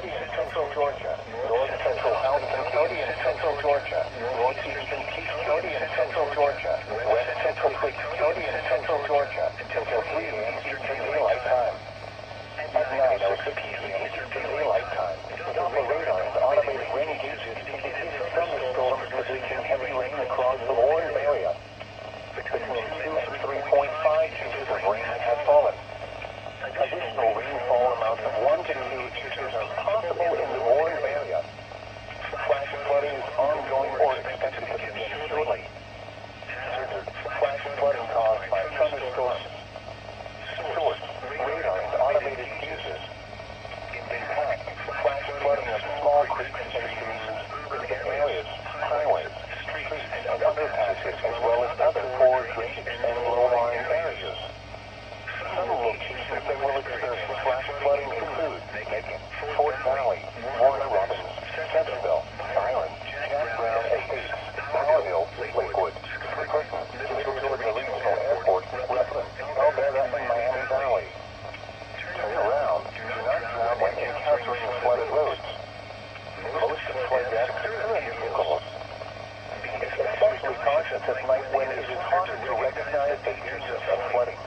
County and central Georgia, north central Alton County and central Georgia, northeastern Keith County and central Georgia, west central Twiggs County and central Georgia, until 3 a.m. Eastern Daylight Time. At 9:06 p.m. Eastern Daylight Time, Doppler radar's automated rain gauges indicate thunderstorms predicting heavy rain across the Warren area. Between 2 and 3.5 inches of rain have fallen. Additional rainfall amounts of 1 to 2 inches are possible in the Warren area. Flash flooding is ongoing or expected to begin shortly. Hazard: flash flooding caused by thunderstorms. Source: radar's automated fuses. Impact: flash flooding of small creeks and streams, urban areas, highways, streets, and underpasses, as well as other poor drainage and low-lying areas. Some locations that will experience flash flooding include Macon, Fort Valley, Warner Robins, Centerville, Island, Jack Brown Acres, Bowerville, Lakewood, Curtin, Little Georgia Regional Airport, Rutland, Alberta, and Miami Valley. Turn around. Do not drown when encountering flooded roads. Most flood risks occur in vehicles. Be especially cautious at night when it is harder to recognize the dangers of flooding.